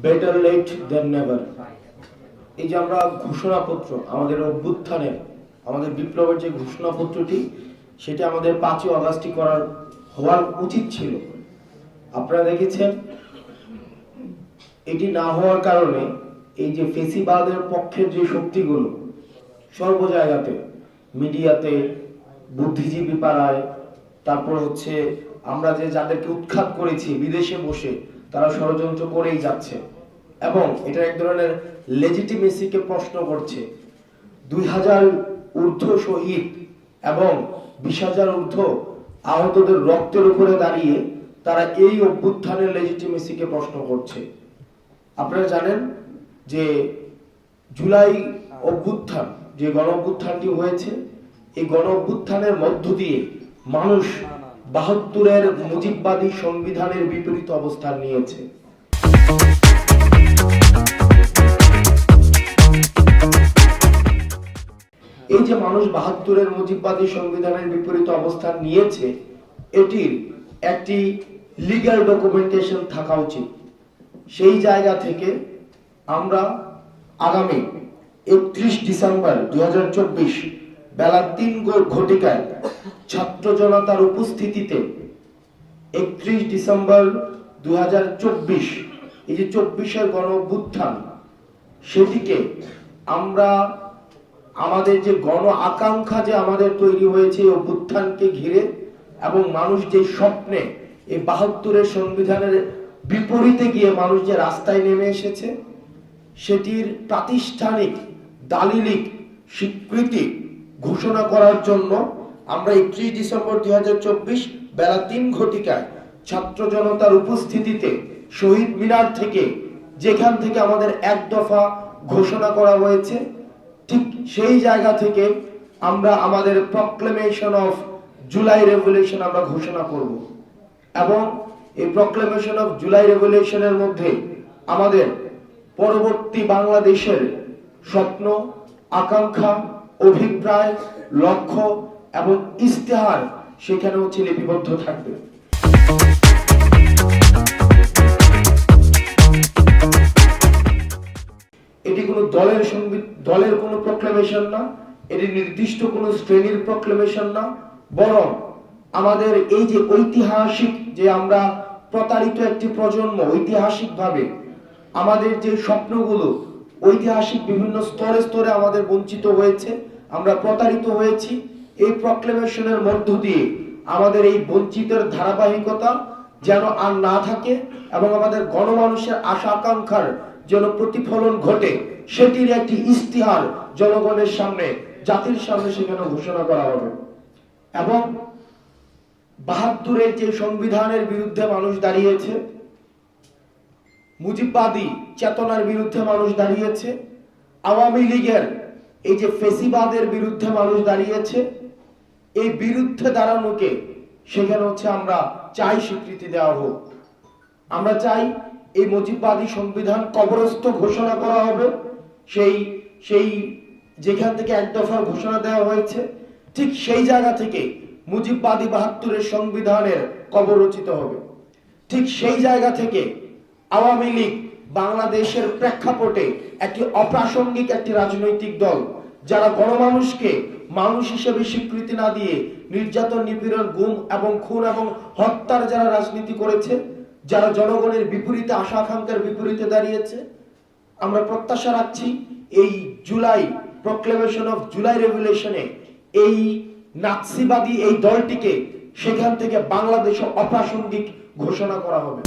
Better late দেন never. এই যে আমরা ঘোষণাপত্র, আমাদের অভ্যুত্থানের, আমাদের বিপ্লবের যে ঘোষণাপত্রটি, সেটা আমাদের 5ই আগস্টই হওয়ার উচিত ছিল। আপনারা দেখেছেন এটি না হওয়ার কারণে এই যে ফেসিবাদের পক্ষের যে শক্তিগুলো সর্ব জায়গাতে, মিডিয়াতে, বুদ্ধিজীবী পাড়ায়, তারপর হচ্ছে আমরা যে যাদেরকে উৎখাত করেছি বিদেশে বসে, তারা ষড়যন্ত্র করেই যাচ্ছে এবং এটা এক ধরনের লেজিটিমেসিকে প্রশ্ন করছে। 2000 ঊর্ধ্ব শহীদ এবং 20,000 ঊর্ধ্ব আহতদের রক্তের উপরে দাঁড়িয়ে তারা এই অভ্যুত্থানের লেজিটিমেসিকে প্রশ্ন করছে। আপনারা জানেন যে জুলাই অভ্যুত্থান, যে গণ অভ্যুত্থানটি হয়েছে, এই গণ অভ্যুত্থানের মধ্য দিয়ে মানুষ 72-এর মুজিববাদী সংবিধানের বিপরীত অবস্থান নিয়েছে। এই যে মানুষ 72-এর মুজিববাদী সংবিধানের বিপরীত অবস্থান নিয়েছে, এটির একটি লিগ্যাল ডকুমেন্টেশন থাকা উচিত। সেই জায়গা থেকে আমরা আগামী 31 ডিসেম্বর 2024 বেলা 3 ঘটিকায় ছাত্র জনতার উপস্থিতিতে 31 ডিসেম্বর 2024 এই যে 24-এর গণ অভ্যুত্থান, সেটিকে আমরা আমাদের যে গণ আকাঙ্ক্ষা যে আমাদের তৈরি হয়েছে এই অভ্যুত্থানকে ঘিরে, এবং মানুষ যে স্বপ্নে এই 72-এর সংবিধানের বিপরীতে গিয়ে মানুষ যে রাস্তায় নেমে এসেছে, সেটির প্রাতিষ্ঠানিক দালিলিক স্বীকৃতি ঘোষণা করার জন্য আমরা 31 ডিসেম্বর 2024 বেলা 3 ঘটিকায় ছাত্র জনতার উপস্থিতিতে শহীদ মিনার থেকে, যেখান থেকে আমাদের এক দফা ঘোষণা করা হয়েছে, ঠিক সেই জায়গা থেকে আমরা আমাদের প্রক্লেমেশন অফ জুলাই রেভলিউশন আমরা ঘোষণা করব। এবং এই প্রক্লেমেশন অফ জুলাই রেভলিউশনের মধ্যে আমাদের পরবর্তী বাংলাদেশের স্বপ্ন, আকাঙ্ক্ষা, অভিপ্রায়, লক্ষ্য এবং ইস্তেহার সেখানে হচ্ছে লিপিবদ্ধ থাকবে। এটি কোনো দলের কোনো প্রক্লেমেশন না, এটি নির্দিষ্ট কোনো শ্রেণীর প্রক্লেমেশন না, বরং আমাদের এই যে ঐতিহাসিক, যে আমরা প্রতারিত একটি প্রজন্ম, ঐতিহাসিকভাবে আমাদের যে স্বপ্নগুলো ঐতিহাসিক বিভিন্ন স্তরে স্তরে আমাদের বঞ্চিত হয়েছে, আমরা প্রতারিত হয়েছি, এই প্রক্লেমেশনের মধ্য দিয়ে আমাদের এই বঞ্চিতের ধারাবাহিকতা যেন আর না থাকে এবং আমাদের গণমানুষের আশা আকাঙ্ক্ষার যেন প্রতিফলন ঘটে, সেটির একটি ইস্তিহার জনগণের সামনে, জাতির সামনে সেখানে ঘোষণা করা হবে। এবং 72-এর যে সংবিধানের বিরুদ্ধে মানুষ দাঁড়িয়েছে, মুজিববাদী চেতনার বিরুদ্ধে মানুষ দাঁড়িয়েছে, আওয়ামী লীগের এই যে ফেসিবাদের বিরুদ্ধে মানুষ দাঁড়িয়েছে, এই বিরুদ্ধে দাঁড়ানোকে সেখানে হচ্ছে আমরা চাই স্বীকৃতি দেওয়া হোক। আমরা চাই এই মুজিববাদী সংবিধান কবরস্থ ঘোষণা করা হবে। সেই যেখান থেকে এক দফার ঘোষণা দেওয়া হয়েছে, ঠিক সেই জায়গা থেকে মুজিববাদী 72-এর সংবিধানের কবর রচিত হবে। ঠিক সেই জায়গা থেকে আওয়ামী লীগ বাংলাদেশের প্রেক্ষাপটে একটি অপ্রাসঙ্গিক একটি রাজনৈতিক দল, যারা গণমানুষকে মানুষ হিসেবে স্বীকৃতি না দিয়ে নির্যাতন, নিপীড়ন, গুম এবং খুন এবং হত্যার যারা রাজনীতি করেছে, যারা জনগণের বিপরীতে, আশা আকাঙ্ক্ষার বিপরীতে দাঁড়িয়েছে, আমরা প্রত্যাশা রাখছি এই জুলাই প্রক্লেমেশন অফ জুলাই রেভলিউশনে এই নাৎসিবাদী এই দলটিকে সেখান থেকে বাংলাদেশে অপ্রাসঙ্গিক ঘোষণা করা হবে।